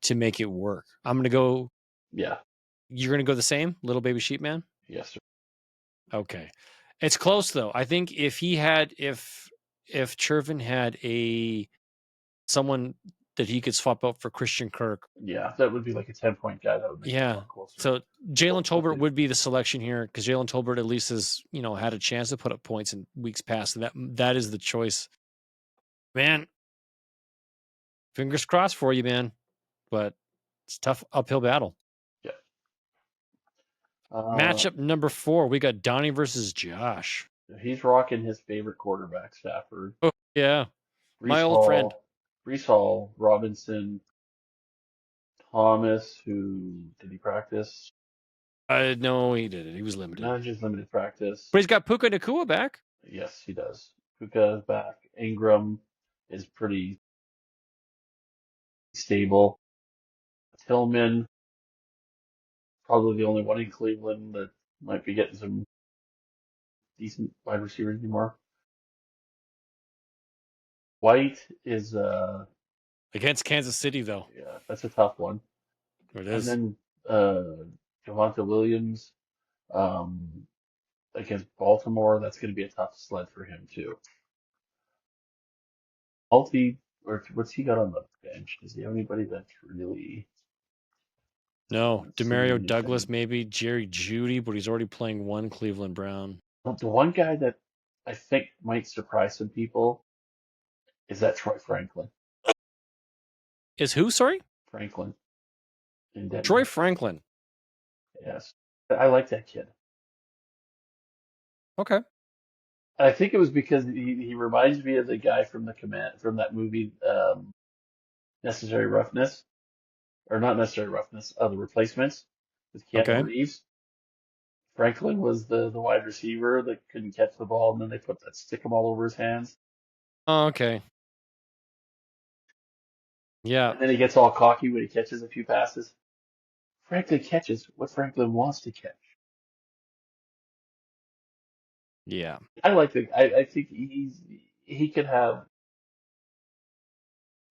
to make it work. I'm gonna go. Yeah. You're gonna go the same, Little Baby Sheep Man. Yes, sir. Okay. It's close though. I think if Chervin had someone that he could swap out for Christian Kirk. Yeah, that would be like a 10-point guy. That would make it a Yeah. lot closer. So Jalen Tolbert Okay. would be the selection here, because Jalen Tolbert at least has, had a chance to put up points in weeks past. And that is the choice. Man, fingers crossed for you, man. But it's a tough uphill battle. Yeah. Matchup number 4, we got Donnie versus Josh. He's rocking his favorite quarterback, Stafford. Oh, yeah. My Brees old friend. Hall, Robinson, Thomas, who did he practice? No, he didn't. He was limited. Not just limited practice. But he's got Puka Nacua back. Yes, he does. Puka is back. Ingram is pretty stable. Tillman, probably the only one in Cleveland that might be getting some decent wide receivers anymore. White is Against Kansas City, though. yeah, that's a tough one. It And is. then Javonte Williams against Baltimore, that's going to be a tough sled for him too. Or what's he got on the bench? Does he have anybody that's really? No, Not seeing Demario anything. Douglas, maybe Jerry Judy, but he's already playing one Cleveland Brown. The one guy that I think might surprise some people is that Troy Franklin. Is who, sorry? Franklin in Denver. Troy Franklin. Yes. I like that kid. Okay. I think it was because he reminds me of the guy from the command from that movie, Necessary Roughness, or not Necessary Roughness, The Replacements, with Keanu Okay. Reeves. Franklin was the wide receiver that couldn't catch the ball, and then they put that stick him all over his hands, Oh, okay. Yeah. and then he gets all cocky when he catches a few passes. Franklin catches what Franklin wants to catch. Yeah. I like the. I think he could have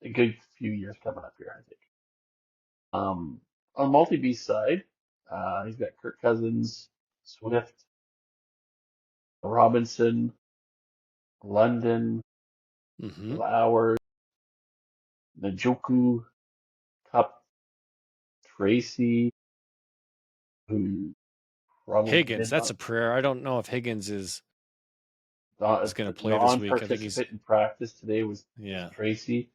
a good few years coming up here. I think. On multi beast side, he's got Kirk Cousins, Swift, Robinson, London, Mm-hmm. Flowers, Njoku, Cup, Tracy, who probably Higgins. did That's a not prayer. I don't know if Higgins is going to play this week. I think he's. non-participant in practice today was Yeah. Tracy.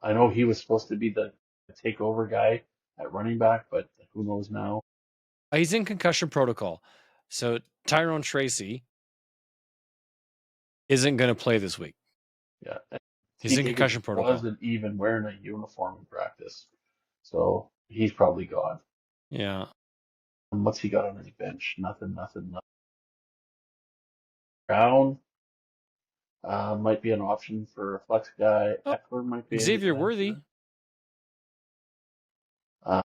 I know he was supposed to be the takeover guy at running back, but who knows now? He's in concussion protocol. So Tyrone Tracy isn't going to play this week. Yeah, and He's T. in Higgins concussion protocol. wasn't even wearing a uniform in practice, so he's probably gone. Yeah. And what's he got on his bench? Nothing, nothing, nothing. Brown might be an option for a flex guy. Oh, Eckler might be a good Xavier Worthy. answer. Uh,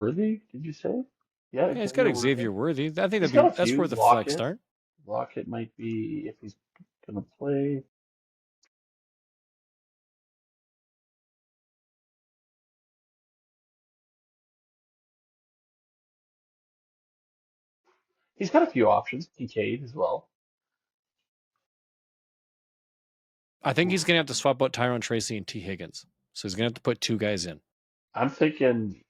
Worthy, did you say? Yeah, Yeah, he's Xavier got Worthy. Xavier Worthy. I think He's got a that's few. worth a flex Lockett. start. Lockett might be if he's gonna play. He's got a few options. Kincaid as well. I think he's going to have to swap out Tyrone Tracy and T. Higgins. So he's going to have to put two guys in. I'm thinking,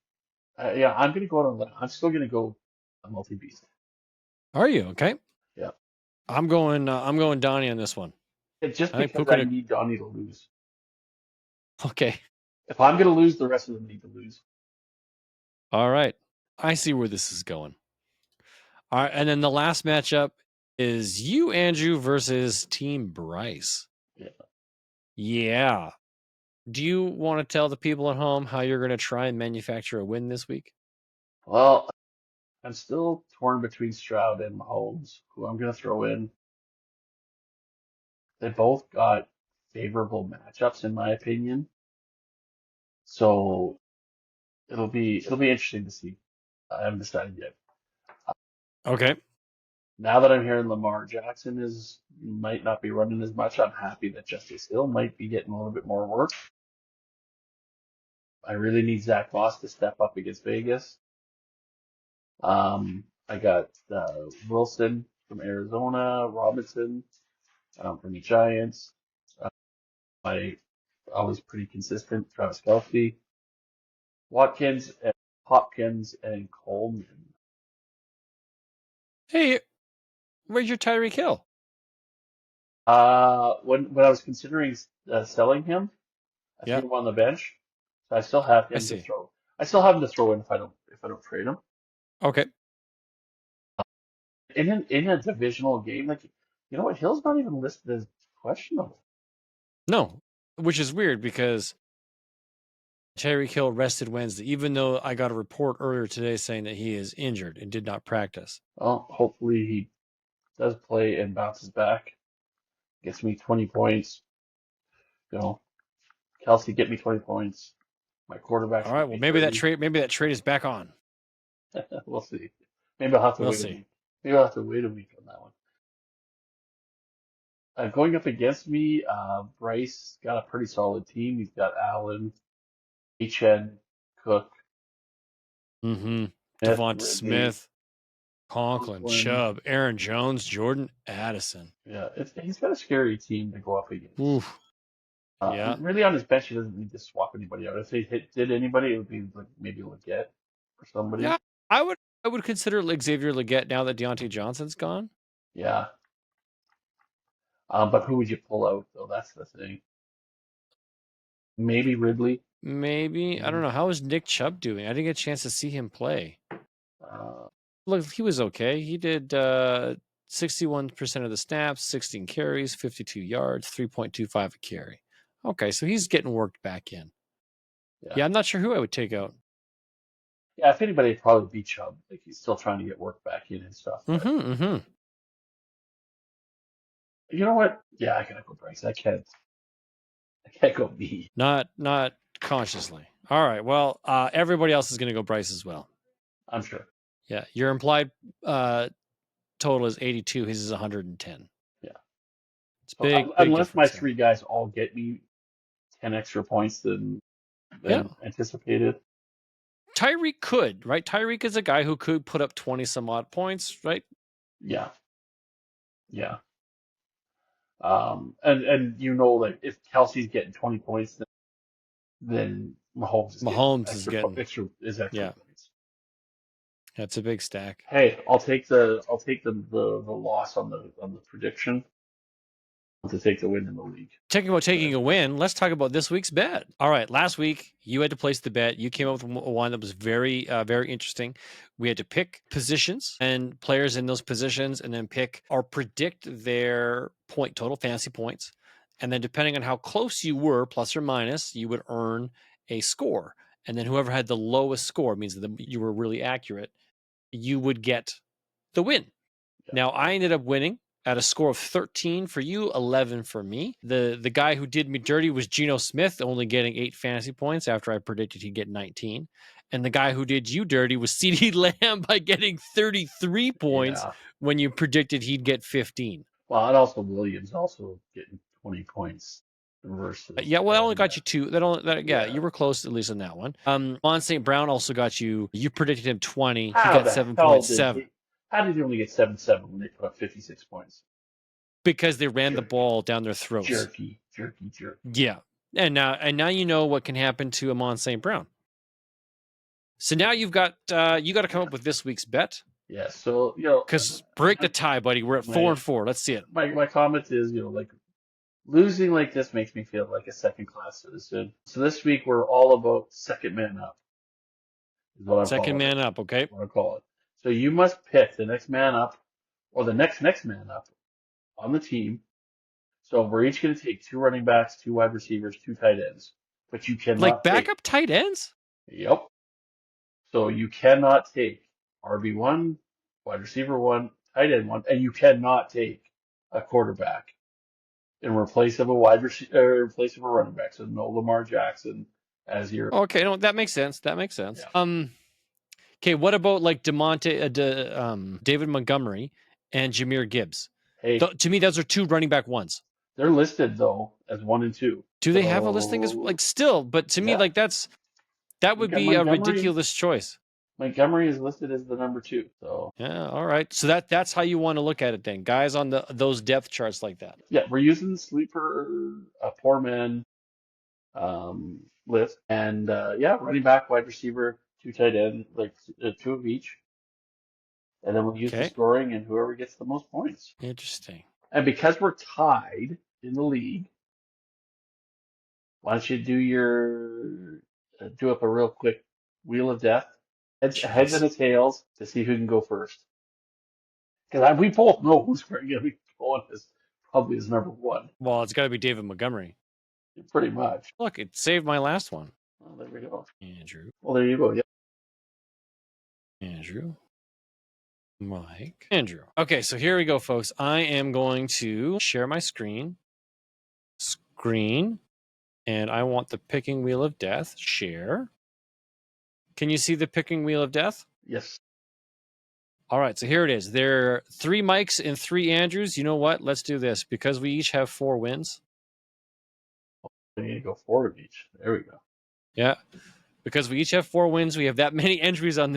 yeah, I'm gonna go on. I'm still gonna go a multi beast. Are you okay? Yeah, I'm going. I'm going Donnie on this one. it's just I think because I Puka. need Donnie to lose. Okay. If I'm gonna lose, the rest of them need to lose. All right. I see where this is going. All right, and then the last matchup is you, Andrew, versus Team Bryce. Yeah. Yeah. Do you want to tell the people at home how you're going to try and manufacture a win this week? Well, I'm still torn between Stroud and Mahomes, who I'm gonna throw in. They both got favorable matchups, in my opinion. So it'll be interesting to see. I haven't decided yet. Okay. Now that I'm hearing Lamar Jackson is might not be running as much, I'm happy that Justice Hill might be getting a little bit more work. I really need Zach Moss to step up against Vegas. I got Wilson from Arizona, Robinson from the Giants. My always pretty consistent Travis Kelce, Watkins, and Hopkins, and Coleman. Hey, where's your Tyreek Hill? When I was considering selling him, I threw Yep. him on the bench. So I still have I him to see. throw. I still have him to throw in if I don't trade him. Okay. In a divisional game, like you know what, Hill's not even listed as questionable. No, which is weird because Tyreek Hill rested Wednesday, even though I got a report earlier today saying that he is injured and did not practice. Well, hopefully he does play and bounces back. Gets me 20 points. You know, Kelsey get me 20 points. My quarterbacks All right. get Well, me 30. maybe that trade is back on. We'll see. Maybe I'll have to We'll wait a see. week. Maybe I'll have to wait a week on that one. Going up against me, Bryce got a pretty solid team. He's got Allen, Chen, Cook, Mm-hmm. Smith, Devonta Ridley, Smith, Conklin, Conklin. Chubb, Aaron Jones, Jordan Addison. Yeah, he's got a scary team to go up against. Oof. Yeah. Really, on his bench, he doesn't need to swap anybody out. If they did anybody, it would be like maybe Leggett or somebody. Yeah. I would consider Xavier Leggett now that Deontay Johnson's gone. Yeah. But who would you pull out though? That's the thing. Maybe Ridley. Maybe. I don't Maybe. know. How is Nick Chubb doing? I didn't get a chance to see him play. Look, he was okay. He did 61% of the snaps, 16 carries, 52 yards, 3.25 a carry. Okay, so he's getting worked back in. Yeah. Yeah, I'm not sure who I would take out. Yeah, if anybody, it'd probably be Chubb. Like he's still trying to get work back in and stuff. But you know what? Yeah, I gotta go Bryce. I can't go B. Not consciously. All right. Well, everybody else is going to go Bryce as well. I'm sure. Yeah, your implied uh, total is 82. His is 110. Yeah. It's So big unless my difference there. three guys all get me 10 extra points Yeah, than anticipated. Tyreek could, right? Tyreek is a guy who could put up 20 some odd points, right? Yeah. Yeah. And like if Kelsey's getting 20 points, then Mahomes is getting Mahomes is getting, extra yeah, points. that's a big stack. Hey, I'll take the loss on the prediction to take the win in the league. Talking about taking a win, let's talk about this week's bet. All right, last week you had to place the bet. You came up with one that was very, very interesting. We had to pick positions and players in those positions, and then pick or predict their point total, fantasy points. And then, depending on how close you were, plus or minus, you would earn a score. And then, whoever had the lowest score means that you were really accurate. You would get the win. Yeah. Now, I ended up winning at a score of 13 for you, 11 for me. The guy who did me dirty was Geno Smith, only getting 8 fantasy points after I predicted he'd get 19. And the guy who did you dirty was CeeDee Lamb by getting 33 points Yeah. when you predicted he'd get 15. Well, and also Williams also getting 20 points versus Yeah, well, I only got you 2. Yeah, yeah. you were close at least on that one. Lon St. Brown also got you. You predicted him 20. He How got the hell did 7.7 he only get 7-7 when they put up 56 points? because they ran the Jerky, ball down their throats. jerky. Yeah. And now you know what can happen to Amon St. Brown. So now you got to come up with this week's bet. Yeah, so Because break the tie, buddy. We're at my 4-4. Let's see it. my comment is like losing like this makes me feel like a second class citizen. So this week we're all about second man up is what I'm Second calling it. man up, okay? What I call it. So you must pick the next man up or the next man up on the team. So we're each going to take 2 running backs, 2 wide receivers, 2 tight ends, but you Like cannot take. backup tight ends? Yep. So you cannot take RB1, wide receiver 1, tight end 1, and you cannot take a quarterback in replace of a in replace of a running back. So no Lamar Jackson as your. Okay, no, that makes sense. That makes sense. Yeah. Okay, what about like David Montgomery and Jahmyr Gibbs? Hey, To me, those are 2 running back ones. they're listed though as 1 and 2. Do they have a listing as like still? But to me, Yeah, like that would be a ridiculous choice. Montgomery is listed as the number 2. So Yeah, all right. So that's how you want to look at it then. Guys on those depth charts like that. yeah, we're using the sleeper, poor man list, and yeah, running back, wide receiver, 2 tight end, like 2 of each, and then we'll use the Okay. scoring and whoever gets the most points. Interesting. And because we're tied in the league, why don't you do up a real quick wheel of death, heads Jeez. and tails to see who can go first. Because we both know who's going to be going as probably as number 1, Well, it's got to be David Montgomery. pretty much. Look, it saved my last one. Well, there we go. Andrew. Well, there you go. Yeah. Andrew. Mike. Andrew. Okay, so here we go, folks. I am going to share my screen. And I want the picking wheel of death. Share. Can you see the picking wheel of death? Yes. All right, so here it is. There are 3 Mikes and 3 Andrews. You know what? Let's do this. Because we each have 4 wins. We need to go 4 of each. There we go. Yeah. Because we each have 4 wins, we have that many entries on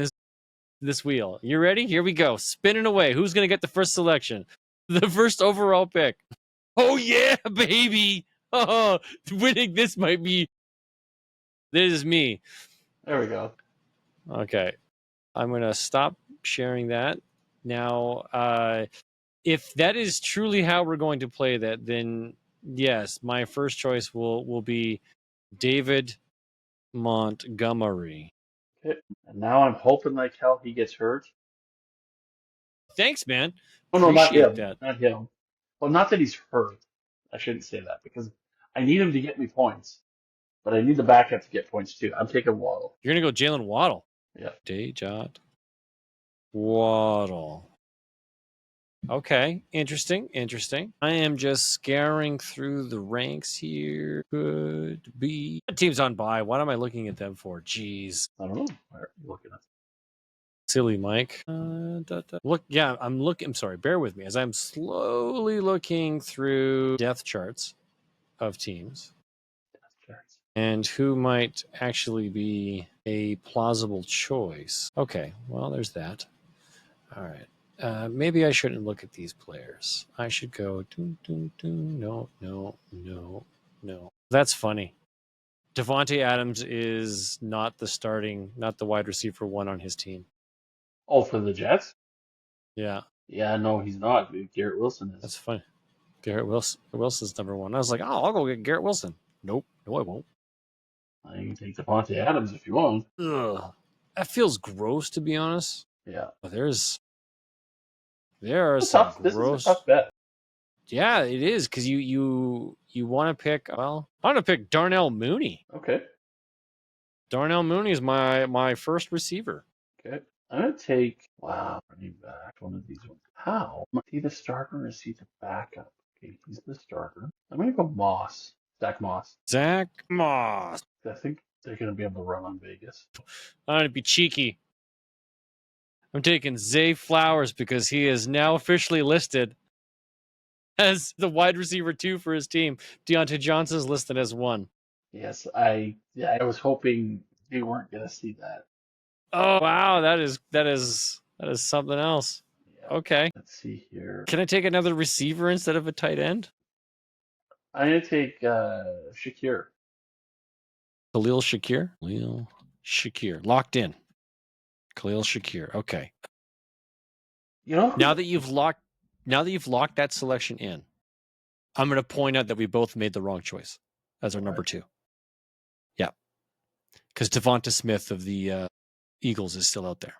this wheel. You ready? Here we go. Spinning away. Who's going to get the first selection? The first overall pick. Oh, yeah, baby. Oh, winning this might be. This is me. There we go. Okay. I'm going to stop sharing that. Now, if that is truly how we're going to play that, then yes, my first choice will be David Montgomery. Okay. And now I'm hoping like hell he gets hurt Thanks, man. Oh no, not Appreciate him. that. Not him. Well, not that he's hurt. I shouldn't say that because I need him to get me points, but I need the backup to get points too. I'm taking Waddle. You're gonna go Jalen Waddle. Yeah. Dejot Waddle. Okay, interesting. I am just scaring through the ranks here. Could be teams on bye. What am I looking at them for? Jeez, I don't know. Where are you looking at? silly Mike. Look, yeah, I'm looking. I'm sorry. Bear with me as I'm slowly looking through depth charts of teams and who might actually be a plausible choice. Okay, well, there's that. All right. Maybe I shouldn't look at these players. I should go. No. That's funny. Devontae Adams is not the wide receiver one on his team. Oh, for the Jets? Yeah, Yeah, no, he's not. Dude. Garrett Wilson is. that's funny. Garrett Wilson's number one. I was like, oh, I'll go get Garrett Wilson. Nope, no, I won't. I can take Devontae Adams if you want. Ugh. That feels gross, to be honest. Yeah. But there are some This is a gross. tough bet. Yeah, it is because you want to pick. Well, I want to pick Darnell Mooney. Okay. Darnell Mooney is my first receiver. Okay. I'm gonna take running back one of these ones. How? Is he the starter or is he the backup? Okay, he's the starter. I'm gonna go Moss. Zach Moss. Zach Moss. I think they're gonna be able to run on Vegas. I'm gonna be cheeky. I'm taking Zay Flowers because he is now officially listed as the wide receiver 2 for his team. Deontay Johnson's listed as 1. Yes, I was hoping they weren't gonna see that. Oh wow, that is something else. Yeah. Okay. Let's see here. Can I take another receiver instead of a tight end? I'm gonna take Shakir. Khalil Shakir. Locked in. Khalil Shakir. Okay. You know, Now that you've locked that selection in, I'm going to point out that we both made the wrong choice as our number 2. Yeah. Because Devonta Smith of the Eagles is still out there.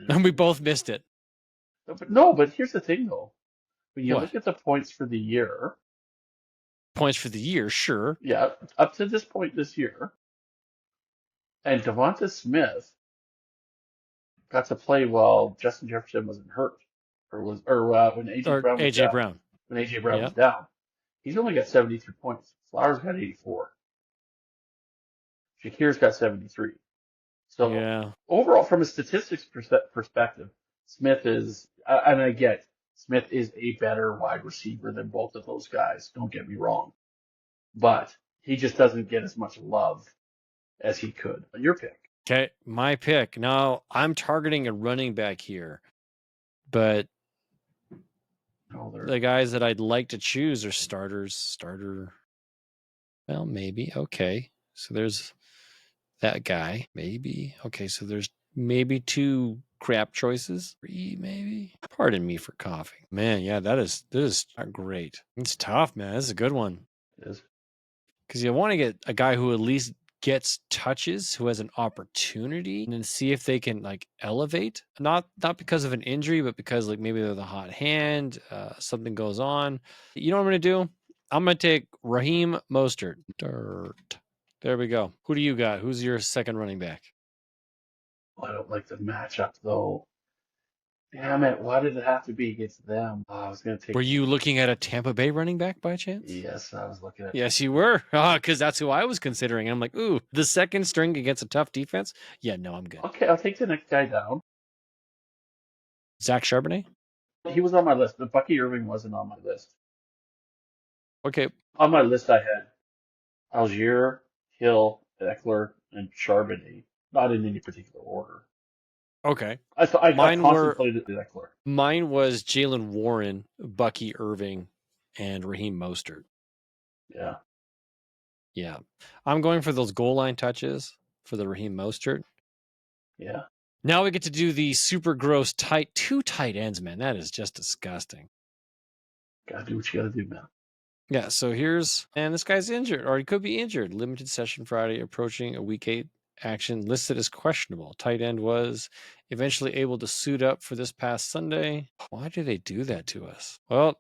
And we both missed it. But here's the thing though. When you What? look at the points for the year. Points for the year, sure. Yeah, up to this point this year. And Devonta Smith got to play while Justin Jefferson wasn't hurt, when AJ Brown was down. Brown. When AJ Brown was down, he's only got 72 points. Flowers got 84. Shakir's got 73. So overall, from a statistics perspective, Smith is, and I get Smith is a better wide receiver than both of those guys. Don't get me wrong, but he just doesn't get as much love as he could. Your pick. Okay, my pick. Now, I'm targeting a running back here, but the guys that I'd like to choose are starters. Well, maybe. Okay. So there's that guy. Maybe. Okay, so there's maybe 2 crap choices. 3, maybe. Pardon me for coughing. Man, yeah, this is not great. It's tough, man. This is a good one. It is. Because you want to get a guy who at least gets touches, who has an opportunity, and then see if they can elevate. Not because of an injury, but because maybe they're the hot hand, something goes on. You know what I'm going to do? I'm going to take Raheem Mostert. There we go. Who do you got? Who's your second running back? I don't like the matchup though. Damn it! Why did it have to be against them? I was going to take. Were you looking at a Tampa Bay running back by chance? Yes, I was looking at. Yes, you were. Because that's who I was considering. And I'm like, ooh, the second string against a tough defense? Yeah, no, I'm good. Okay, I'll take the next guy down. Zach Charbonnet? He was on my list, but Bucky Irving wasn't on my list. Okay. On my list, I had Algier, Hill, Eckler, and Charbonnet. Not in any particular order. Okay. I contemplated Eckler. Mine was Jalen Warren, Bucky Irving, and Raheem Mostert. Yeah. Yeah. I'm going for those goal line touches for the Raheem Mostert. Yeah. Now we get to do the super gross 2 tight ends, man. That is just disgusting. Gotta do what you gotta do, man. Yeah, so and this guy's injured, or he could be injured. Limited session Friday, approaching a week 8 action listed as questionable. Tight end was eventually able to suit up for this past Sunday. Why do they do that to us? Well,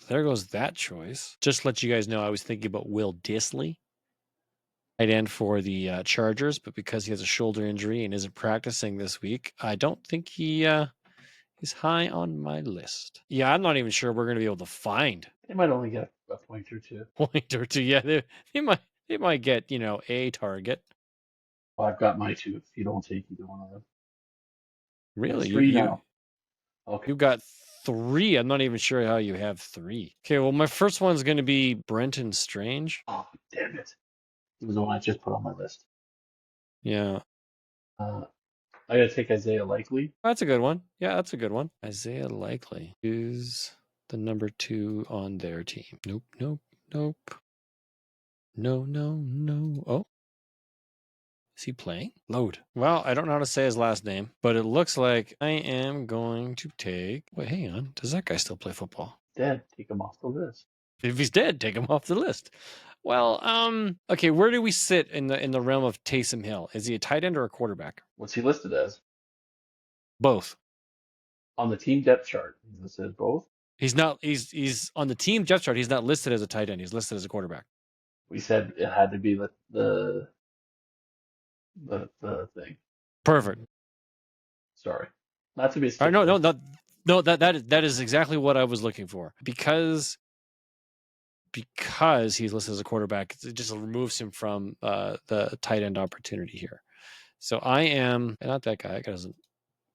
there goes that choice. Just to let you guys know, I was thinking about Will Disley, tight end for the Chargers, but because he has a shoulder injury and isn't practicing this week, I don't think he's high on my list. Yeah, I'm not even sure we're going to be able to find They might only get a point or two. point or two. Yeah, they might get a target. Well, I've got my two. If you don't take either one of them, that's Really, three now. Okay. you got three. I'm not even sure how you have three. Okay, well, my first one's going to be Brenton Strange. Oh, damn it! It was the one I just put on my list. Yeah, I gotta take Isaiah Likely. that's a good one. Yeah, that's a good one. Isaiah Likely is the number 2 on their team. Nope, nope, nope. No, no, no. Oh, is he playing? Load. Well, I don't know how to say his last name, but it looks like I am going to take. Wait, hang on. Does that guy still play football? Dead. Take him off the list. If he's dead, take him off the list. Well, okay, where do we sit in the realm of Taysom Hill? Is he a tight end or a quarterback? What's he listed as? Both. On the team depth chart, it says both. He's not. He's on the team depth chart. He's not listed as a tight end. He's listed as a quarterback. We said it had to be the thing. Perfect. Sorry, not to be. All right, no. That is exactly what I was looking for because he's listed as a quarterback. It just removes him from the tight end opportunity here. So I am not that guy. That guy doesn't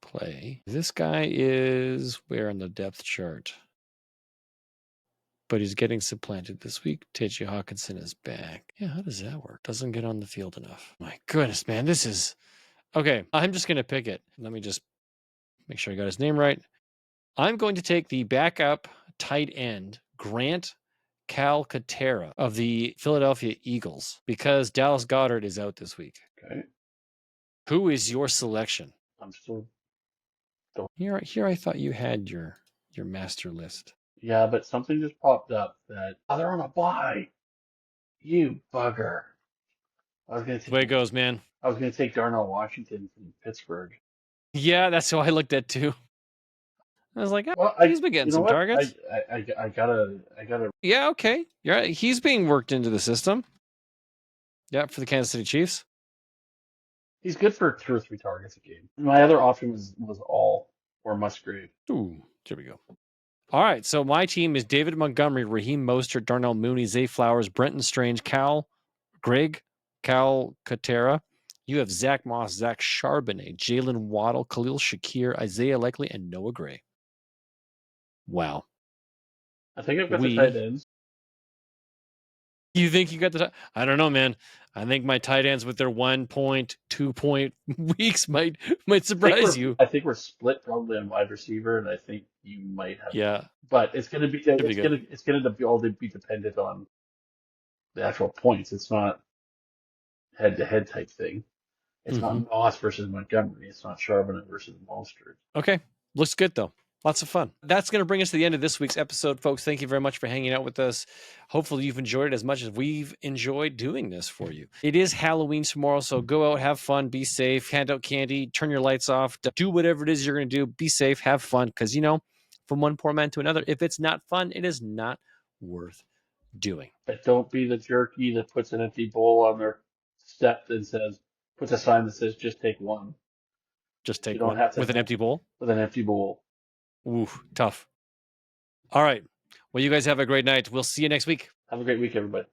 play. This guy is where on the depth chart? But he's getting supplanted this week. T.J. Hawkinson is back. Yeah, how does that work? Doesn't get on the field enough. My goodness, man, this is okay. I'm just gonna pick it. Let me just make sure I got his name right. I'm going to take the backup tight end, Grant Calcaterra of the Philadelphia Eagles, because Dallas Goedert is out this week. Okay. Who is your selection? I'm still. Here, I thought you had your master list. Yeah, but something just popped up that they're on a bye. You bugger. I was gonna The way it goes, man. I was gonna take Darnell Washington from Pittsburgh. Yeah, that's who I looked at too. I was like, Well, he's been getting some targets. I gotta. Yeah, okay. You're right. He's being worked into the system. Yeah, for the Kansas City Chiefs. He's good for 2 or 3 targets a game. My other option was All or Musgrave. Ooh, here we go. All right, so my team is David Montgomery, Raheem Mostert, Darnell Mooney, Zay Flowers, Brenton Strange, Cal Katera. You have Zach Moss, Zach Charbonnet, Jalen Waddle, Khalil Shakir, Isaiah Likely, and Noah Gray. Wow. I think I've got the tight ends. You think you got the? I don't know, man. I think my tight ends with their 1 point, 2 point weeks might surprise you. I think we're split probably on wide receiver, and I think you might have. Yeah, but it's gonna be all be dependent on the actual points. It's not head to head type thing. It's not Moss versus Montgomery. It's not Charbonnet versus Mostert. Okay, looks good though. Lots of fun. That's going to bring us to the end of this week's episode, folks. Thank you very much for hanging out with us. Hopefully you've enjoyed it as much as we've enjoyed doing this for you. It is Halloween tomorrow, so go out, have fun, be safe, hand out candy, turn your lights off, do whatever it is you're going to do. Be safe, have fun, because, from one poor man to another, if it's not fun, it is not worth doing. But don't be the jerky that puts an empty bowl on their step and puts a sign that says, just take one. Just take one with an empty bowl? With an empty bowl. Ooh, tough. All right. Well, you guys have a great night. We'll see you next week. Have a great week, everybody.